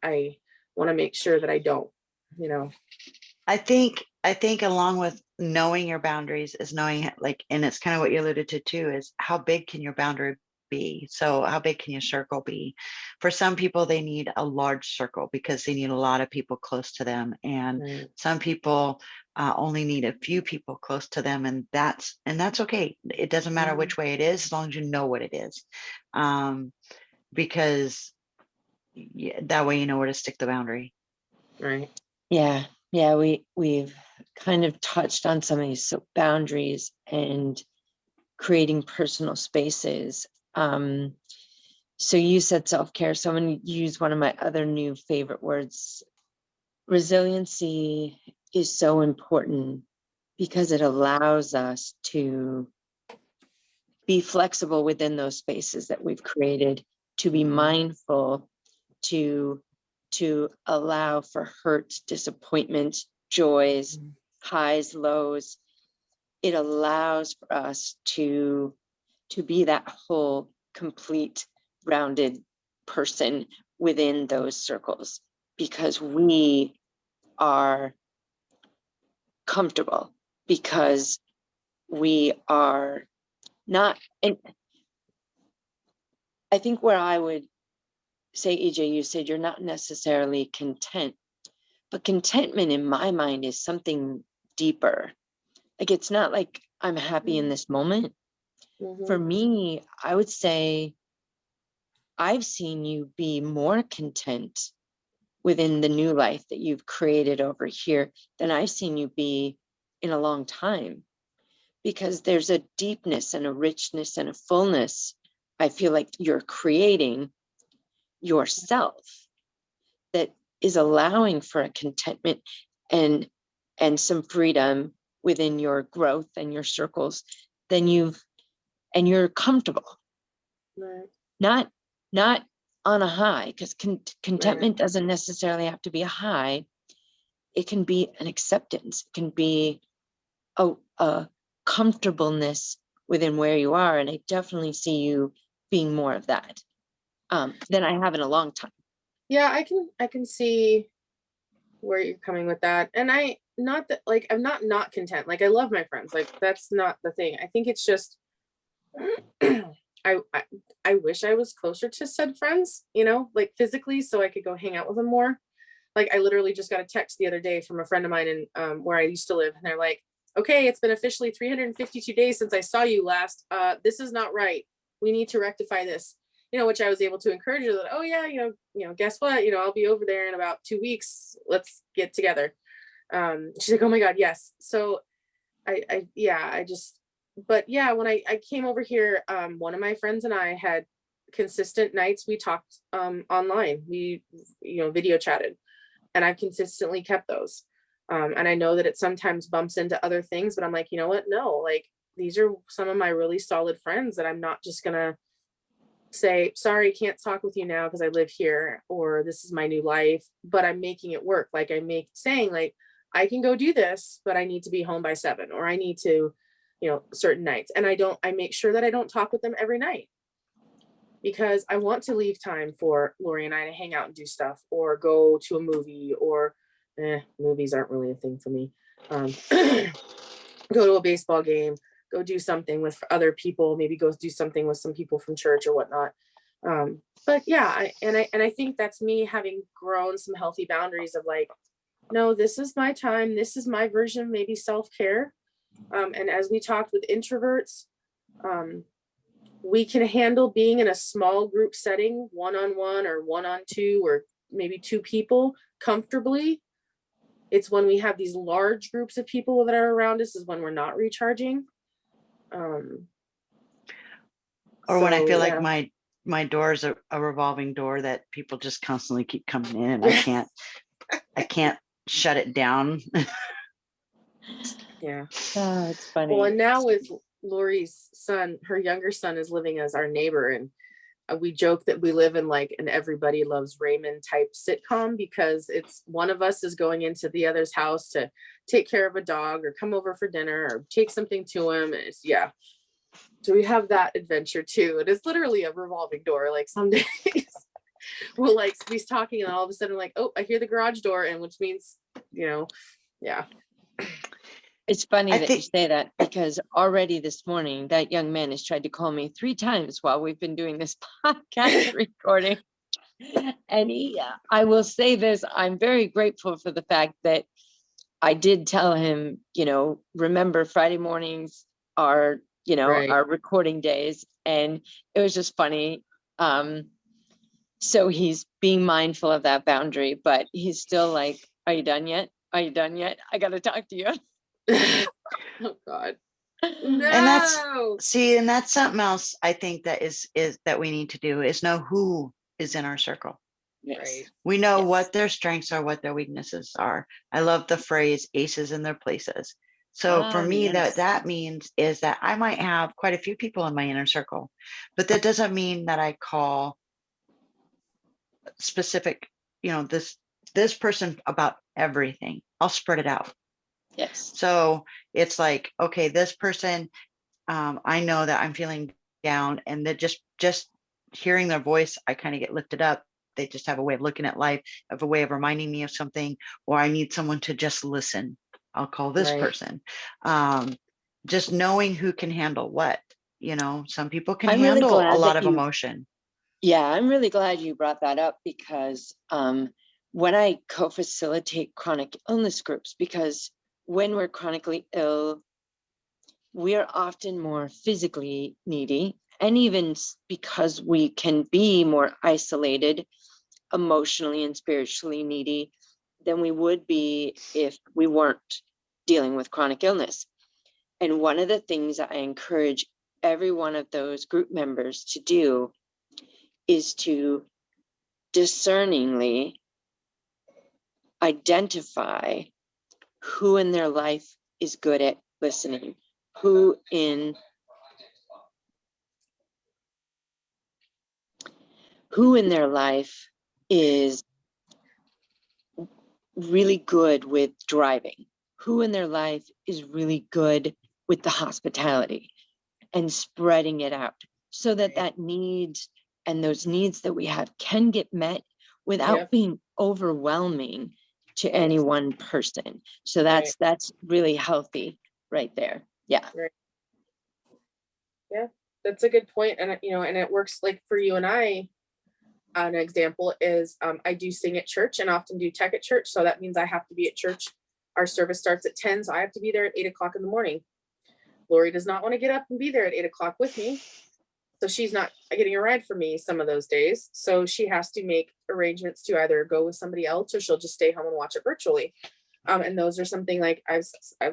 I want to make sure that I don't, you know. I think along with knowing your boundaries is knowing, like, and it's kind of what you alluded to too, is how big can your boundary be? So how big can your circle be? For some people, they need a large circle because they need a lot of people close to them. And Right. some people only need a few people close to them, and that's okay. It doesn't matter Mhm. which way it is, as long as you know what it is. Because that way you know where to stick the boundary. Right. Yeah, we've kind of touched on some of these boundaries and creating personal spaces. So you said self-care, so I'm going to use one of my other new favorite words. Resiliency is so important because it allows us to be flexible within those spaces that we've created, to be mindful, to allow for hurt, disappointment, joys, Mhm. highs, lows. It allows for us to be that whole, complete, rounded person within those circles, because we are comfortable, because we are not. And I think where I would say, EJ, you said you're not necessarily content, but contentment in my mind is something deeper. Like, it's not like I'm happy in this moment. For Mhm. me, I would say I've seen you be more content within the new life that you've created over here than I've seen you be in a long time, because there's a deepness and a richness and a fullness I feel like you're creating yourself that is allowing for a contentment and some freedom within your growth and your circles, then you're comfortable, Right. not not on a high, because Right. contentment doesn't necessarily have to be a high. It can be an acceptance, it can be a comfortableness within where you are, and I definitely see you being more of that than I have in a long time. Yeah, I can see where you're coming with that. And I not that like I'm not content. Like I love my friends. Like that's not the thing. I think it's just I I wish I was closer to said friends, like physically, so I could go hang out with them more. Like I literally just got a text the other day from a friend of mine in where I used to live, and they're like, "Okay, it's been officially 352 days since I saw you last. This is not right. We need to rectify this." Which I was able to encourage her that, "Oh yeah, guess what? I'll be over there in about 2 weeks. Let's get together." She's like, "Oh my god, yes." So yeah, I just, but yeah, when I came over here, one of my friends and I had consistent nights we talked online. We video chatted, and I've consistently kept those. And I know that it sometimes bumps into other things, but I'm like, you know what? No, like these are some of my really solid friends that I'm not just gonna say, sorry, can't talk with you now because I live here, or this is my new life, but I'm making it work. Like saying like, I can go do this, but I need to be home by 7, or I need to, certain nights. And I make sure that I don't talk with them every night, because I want to leave time for Lori and I to hang out and do stuff, or go to a movie, or movies aren't really a thing for me. Go to a baseball game, go do something with other people, maybe go do something with some people from church or whatnot. But yeah, I think that's me having grown some healthy boundaries of like, no, this is my time. This is my version of maybe self-care. And as we talked with introverts, we can handle being in a small group setting, one-on-one or one-on-two, or maybe 2 people comfortably. It's when we have these large groups of people that are around us is when we're not recharging. Um, Or when I So feel like yeah, my door is a revolving door that people just constantly keep coming in, and I can't shut it down. yeah. Oh, it's Well, funny. and now with Lori's son, her younger son is living as our neighbor, and we joke that we live in like an Everybody Loves Raymond type sitcom, because it's one of us is going into the other's house to take care of a dog or come over for dinner or take something to him. And it's, yeah. So we have that adventure too. It is literally a revolving door. Like some days we'll like be talking and all of a sudden like, oh, I hear the garage door, and which means, yeah. It's funny I that you think say that, because already this morning that young man has tried to call me 3 times while we've been doing this podcast recording. And I will say this, I'm very grateful for the fact that I did tell him, remember Friday mornings are, Right. our recording days. And it was just funny. So he's being mindful of that boundary, but he's still like, are you done yet? Are you done yet? I got to talk to you. Oh God. and that's No. see, and that's something else I think that is that we need to do is know who is in our circle. Yes. Right. We know Yes. what their strengths are, what their weaknesses are. I love the phrase aces in their places. So for me, Yes. that means is that I might have quite a few people in my inner circle, but that doesn't mean that I call specific, this person about everything. I'll spread it out. Yes. So it's like, okay, this person, I know that I'm feeling down, and that just hearing their voice, I kind of get lifted up. They just have a way of looking at life, have a way of reminding me of something, or I need someone to just listen. I'll call this Right. person. Um, just knowing who can handle what, some people can I'm really handle a glad lot that of emotion. I'm really glad you brought that up, because when I co-facilitate chronic illness groups, because when we're chronically ill, we are often more physically needy. And even because we can be more isolated, emotionally and spiritually needy than we would be if we weren't dealing with chronic illness. And one of the things I encourage every one of those group members to do is to discerningly identify who in their life is good at listening, who in their life is really good with driving, who in their life is really good with the hospitality, and spreading it out so that that needs and those needs that we have can get met without Yep. being overwhelming to any Yes. one person. So Right. that's really healthy right there. Yeah. Right. Yeah. That's a good point. And and it works like for you and I. An example is I do sing at church and often do tech at church. So that means I have to be at church. Our service starts at 10. So I have to be there at 8 o'clock in the morning. Lori does not want to get up and be there at 8 o'clock with me. So she's not getting a ride for me some of those days. So she has to make arrangements to either go with somebody else or she'll just stay home and watch it virtually. And those are something like I've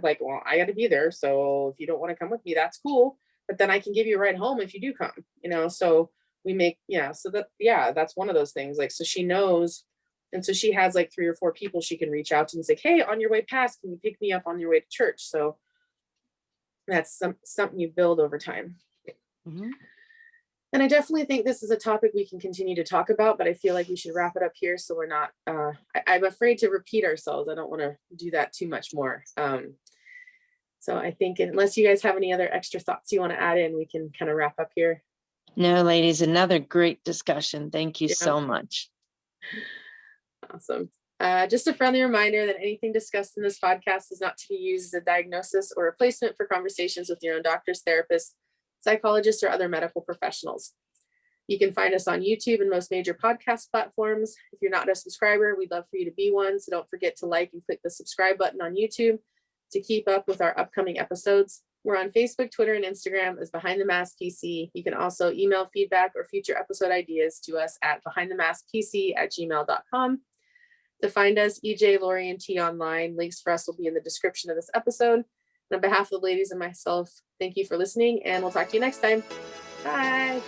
like, well, I got to be there. So if you don't want to come with me, that's cool. But then I can give you a ride home if you do come, So we make, yeah. So that's one of those things. Like, so she knows. And so she has like 3 or 4 people she can reach out to and say, hey, on your way past, can you pick me up on your way to church? So that's something you build over time. Mhm. And I definitely think this is a topic we can continue to talk about, but I feel like we should wrap it up here so we're not, I'm afraid to repeat ourselves. I don't want to do that too much more. So I think unless you guys have any other extra thoughts you want to add in, we can kind of wrap up here. No, ladies, another great discussion. Thank you Yeah, so much. awesome. Just a friendly reminder that anything discussed in this podcast is not to be used as a diagnosis or replacement for conversations with your own doctors, therapists, psychologists, or other medical professionals. You can find us on YouTube and most major podcast platforms. If you're not a subscriber, we'd love for you to be one. So don't forget to like and click the subscribe button on YouTube to keep up with our upcoming episodes. We're on Facebook, Twitter, and Instagram as Behind the Mask PC. You can also email feedback or future episode ideas to us at behindthemaskpc@gmail.com. To find us, EJ, Lori, and T online. Links for us will be in the description of this episode. And on behalf of the ladies and myself, thank you for listening, and we'll talk to you next time. Bye.